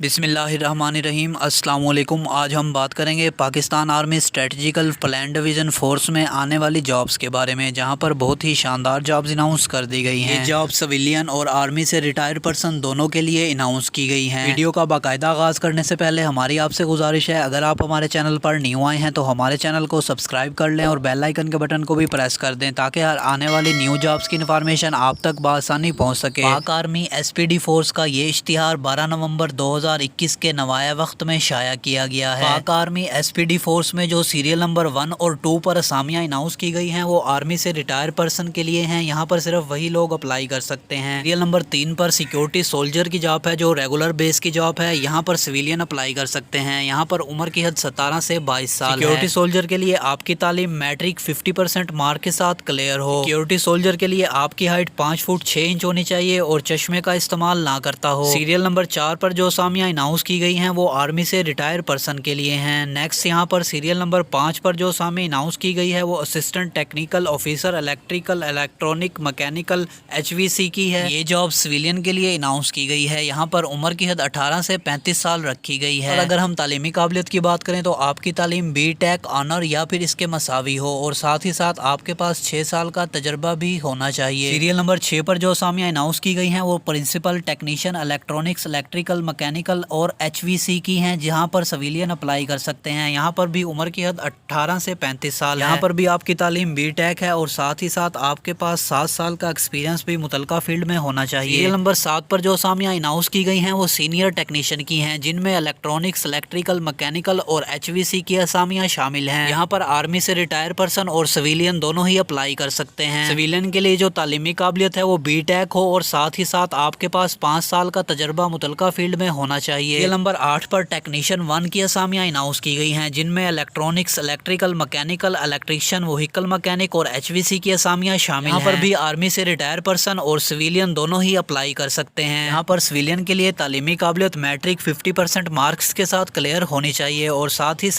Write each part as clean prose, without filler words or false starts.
بسم اللہ الرحمن الرحیم۔ السلام علیکم۔ آج ہم بات کریں گے Pakistan army strategical plan division force میں آنے والی جابز کے بارے میں، جہاں پر بہت ہی شاندار جابز اناؤنس کر دی گئی ہیں۔ یہ جاب سویلین اور آرمی سے ریٹائر پرسن دونوں کے لیے اناؤنس کی گئی ہیں۔ ویڈیو کا باقاعدہ آغاز کرنے سے پہلے ہماری آپ سے گزارش ہے، اگر آپ ہمارے چینل پر نیو آئے ہیں تو ہمارے چینل کو سبسکرائب کر لیں اور بیل آئیکن کے بٹن کو بھی پریس کر دیں تاکہ ہر آنے والی نیو جابز کی انفارمیشن آپ تک بآسانی پہنچ سکے۔ پاک army S P D force کا یہ اشتہار 12 نومبر 2021 کے نوایہ وقت میں شائع کیا گیا ہے۔ پاک army S P D force میں جو سیریل نمبر 1 اور 2 پر اسامیاں اناؤنس کی گئی ہیں وہ آرمی سے ریٹائر پرسن کے لیے ہیں۔ یہاں پر صرف وہی لوگ اپلائی کر سکتے ہیں۔ سیریل نمبر 3 پر سیکیورٹی سولجر کی جاب ہے جو ریگولر بیس کی جاب ہے، یہاں پر سویلین اپلائی کر سکتے ہیں۔ یہاں پر عمر کی حد 17 سے 22 سال ہے۔ سیکیورٹی سولجر کے لیے آپ کی تعلیم میٹرک 50% مارک کے ساتھ کلیئر ہو۔ سیکیورٹی سولجر کے لیے آپ کی ہائٹ 5 فٹ 6 انچ ہونی چاہیے اور چشمے کا استعمال نہ کرتا ہو۔ سیریل نمبر 4 پر جو اسامیاں اناؤنس کی گئی ہیں وہ آرمی سے ریٹائر پرسن کے لیے ہیں۔ نیکسٹ یہاں پر سیریل نمبر 5 پر جو اسامی اناؤنس کی گئی ہے وہ assistant technical officer electrical electronic mechanical HVC کی ہے۔ یہ جاب سویلین کے لیے اناؤنس کی گئی ہے۔ یہاں پر عمر کی حد 18 سے 35 سال رکھی گئی ہے۔ اور اگر ہم تعلیمی قابلیت کی بات کریں تو آپ کی تعلیم بی ٹیک آنر یا پھر اس کے مساوی ہو اور ساتھ ہی ساتھ آپ کے پاس 6 سال کا تجربہ بھی ہونا چاہیے۔ سیریل نمبر 6 پر جو اسامیاں اناؤنس کی گئی ہیں وہ principal technician electronics electrical mechanical اور HVC کی ہیں، جہاں پر سویلین اپلائی کر سکتے ہیں۔ یہاں پر بھی عمر کی حد 18 سے 35 سال ہے۔ یہاں پر بھی آپ کی تعلیم بی ٹیک ہے اور ساتھ ہی ساتھ آپ کے پاس 7 سال کا ایکسپیرینس بھی متعلقہ فیلڈ میں ہونا چاہیے۔ سیریل نمبر 7 پر جو اسامیاں اناؤنس کی گئی ہیں وہ سینئر ٹیکنیشین کی ہیں، جن میں الیکٹرونکس الیکٹریکل مکینیکل اور HVC کی اسامیاں شامل ہیں۔ یہاں پر آرمی سے ریٹائر پرسن اور سویلین دونوں ہی اپلائی کر سکتے ہیں۔ سویلین کے لیے جو تعلیمی قابلیت ہے وہ بی ٹیک ہو اور ساتھ ہی ساتھ آپ کے پاس 5 سال کا تجربہ متعلقہ فیلڈ میں ہونا چاہیے۔ سیریل نمبر 8 پر ٹیکنیشین 1 کی اسامیاں اناؤنس کی گئی ہیں، جن میں electronics electrical mechanical electrician vehicle mechanic اور HVC کی اسامیاں شامل ہیں۔ یہاں پر بھی آرمی سے ریٹائر پرسن اور سویلین دونوں ہی اپلائی کر سکتے ہیں۔ یہاں پر سویلین کے لیے تعلیمی قابلیت میٹرک 50% مارکس کے ساتھ کلیئر ہونی چاہیے اور ساتھ ہی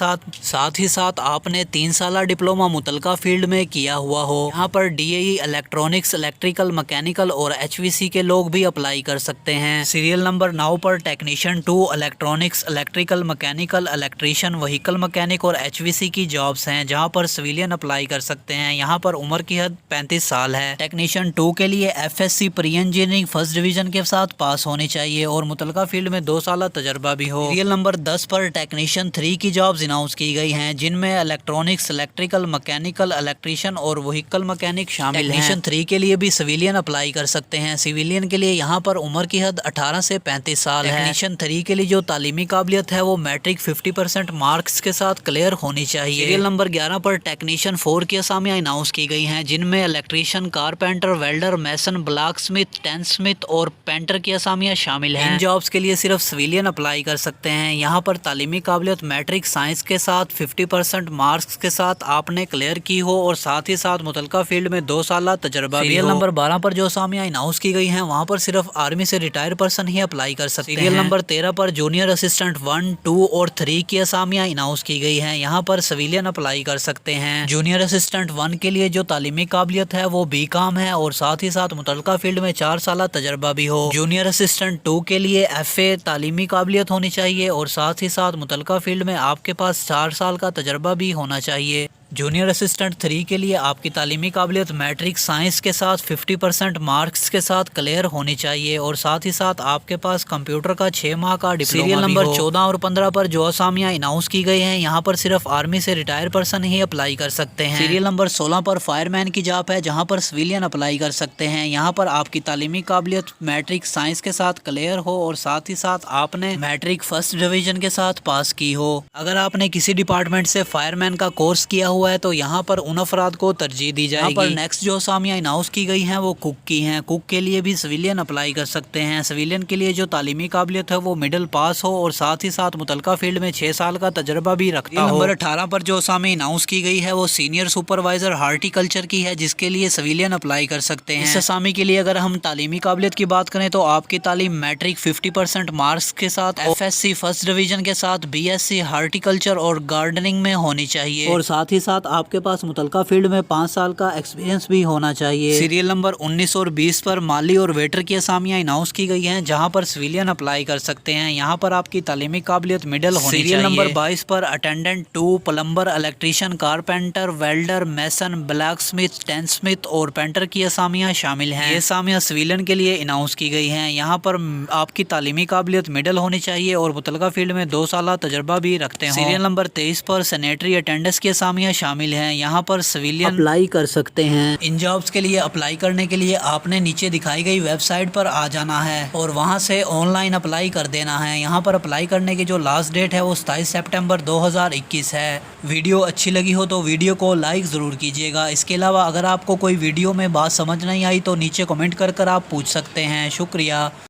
ساتھ آپ نے 3 سالہ ڈپلومہ متعلقہ فیلڈ میں کیا ہوا ہو۔ یہاں پر DAE الیکٹرونکس الیکٹریکل مکینیکل اور HVC کے لوگ بھی اپلائی کر سکتے ہیں۔ سیریل نمبر 9 پر technician 2 electronics electrical mechanical electrician vehicle mechanic اور HVC کی جابز ہیں، جہاں پر سویلین اپلائی کر سکتے ہیں۔ یہاں پر عمر کی حد 35 سال ہے۔ ٹیکنیشین 2 کے لیے FSC pre engineering first division کے ساتھ پاس ہونی چاہیے اور متعلقہ فیلڈ میں 2 سالہ تجربہ بھی ہو۔ سیریل نمبر 10 پر ٹیکنیشین 3 کی جابز اناؤنس کی گئی ہیں، جن میں الیکٹرونکس الیکٹریکل مکینیکل الیکٹریشین اور وہیکل مکینک شامل ہیں۔ ٹیکنیشین 3 کے لیے بھی سویلین اپلائی کر سکتے ہیں۔ سویلین کے لیے یہاں پر عمر کی حد 18 سے 35 سال ہے۔ ٹیکنیشین 3 کے لیے جو تعلیمی قابلیت ہے وہ میٹرک 50% مارکس کے ساتھ کلیئر ہونی چاہیے۔ سیریل نمبر 11 پر ٹیکنیشین 4 کی اسامیاں اناؤنس کی گئی ہیں، جن میں electrician carpenter welder Mason block Smith tinsmith اور پینٹر کی اسامیاں شامل ہیں۔ ان جابز کے لیے صرف سویلین اپلائی کر سکتے ہیں۔ یہاں پر تعلیمی قابلیت میٹرک سائنس کے ساتھ 50% مارکس کے ساتھ آپ نے کلیئر کی ہو اور ساتھ ہی ساتھ متعلقہ فیلڈ میں 2 سالہ تجربہ بھی ہو۔ سیریل نمبر 12 پر جو اسامیاں اناؤنس کی گئی ہیں وہاں پر صرف آرمی سے ریٹائر پرسن ہی اپلائی کر سکتے ہیں۔ سیریل نمبر 13 پر جونیئر اسسٹنٹ 1، 2 اور 3 کی اسامیاں اناؤنس کی گئی ہیں، یہاں پر سویلین اپلائی کر سکتے ہیں۔ جونیئر اسسٹنٹ 1 کے لیے جو تعلیمی قابلیت ہے وہ BCom ہے اور ساتھ ہی ساتھ متعلقہ فیلڈ میں 4 سالہ تجربہ بھی ہو۔ جونیئر اسسٹنٹ 2 کے لیے FA تعلیمی قابلیت ہونی چاہیے اور ساتھ ہی ساتھ متعلقہ فیلڈ میں آپ کے پاس 4 سال کا تجربہ بھی ہونا چاہیے۔ جونیئر اسسٹنٹ 3 کے لیے آپ کی تعلیمی قابلیت میٹرک سائنس کے ساتھ 50% مارکس کے ساتھ کلیئر ہونی چاہیے اور ساتھ ہی ساتھ آپ کے پاس کمپیوٹر کا 6 ماہ کا ڈپلومہ بھی ہو۔ سیریل نمبر 14 اور 15 پر جو اسامیاں اناؤنس کی گئی ہیں یہاں پر صرف آرمی سے ریٹائر پرسن ہی اپلائی کر سکتے ہیں۔ سیریل نمبر 16 پر فائر مین کی جاب ہے، جہاں پر سویلین اپلائی کر سکتے ہیں۔ یہاں پر آپ کی تعلیمی قابلیت میٹرک سائنس کے ساتھ کلیئر ہو اور ساتھ ہی ساتھ آپ نے میٹرک فرسٹ ڈویژن کے ساتھ پاس کی ہو۔ اگر آپ نے کسی ڈپارٹمنٹ سے فائر مین کا کورس کیا ہوا ہے تو یہاں پر ان افراد کو ترجیح دی جائے گی۔ یہاں پر نیکسٹ جو اسامیاں اناؤنس کی گئی ہیں وہ کوک کی ہیں۔ کوک کے لیے بھی سویلین اپلائی کر سکتے ہیں۔ سویلین کے لیے جو تعلیمی قابلیت ہے وہ مڈل پاس ہو اور ساتھ ہی ساتھ متعلقہ فیلڈ میں 6 سال کا تجربہ بھی رکھتا ہو۔ نمبر 18 پر جو اسامی اناؤنس کی گئی ہے وہ سینئر سپروائزر ہارٹیکلچر کی ہے، جس کے لیے سویلین اپلائی کر سکتے ہیں۔ اس اسامی کے لیے اگر ہم تعلیمی قابلیت کی بات کریں تو آپ کی تعلیم میٹرک 50% مارکس کے ساتھ FSC فرسٹ ڈویژن کے ساتھ BSc ہارٹیکلچر اور گارڈننگ میں ہونی چاہیے اور ساتھ ہی ساتھ آپ کے پاس متعلقہ فیلڈ میں 5 سال کا ایکسپیرینس بھی ہونا چاہیے۔ سیریل نمبر 19 اور 20 پر مالی اور ویٹر کی اسامیاں اناؤنس کی گئی ہیں، جہاں پر سویلین اپلائی کر سکتے ہیں۔ یہاں پر آپ کی تعلیمی قابلیت مڈل ہونی چاہیے۔ سیریل نمبر 22 پر attendant 2، plumber, electrician, carpenter, welder, mason, blacksmith, tinsmith اور پینٹر کی اسامیاں شامل ہیں۔ یہ اسامیاں سویلین کے لیے اناؤنس کی گئی ہیں۔ یہاں پر آپ کی تعلیمی قابلیت مڈل ہونی چاہیے اور متعلقہ فیلڈ میں 2 سالہ تجربہ بھی رکھتے ہوں۔ سیریل نمبر 23 پر سینیٹری اٹینڈنس کی اسامیاں شامل ہیں۔ یہاں پر سویلین اپلائی کر سکتے ہیں۔ ان جابز کے لیے اپلائی کرنے کے لیے آپ نے نیچے دکھائی گئی ویب سائٹ پر آ جانا ہے اور وہاں سے آن لائن اپلائی کر دینا ہے۔ یہاں پر اپلائی کرنے کی جو لاسٹ ڈیٹ ہے وہ 27 سپٹمبر 2021 ہے۔ ویڈیو اچھی لگی ہو تو ویڈیو کو لائک ضرور کیجیے گا۔ اس کے علاوہ اگر آپ کو کوئی ویڈیو میں بات سمجھ نہیں آئی تو نیچے کمنٹ کر آپ پوچھ سکتے ہیں۔ شکریہ۔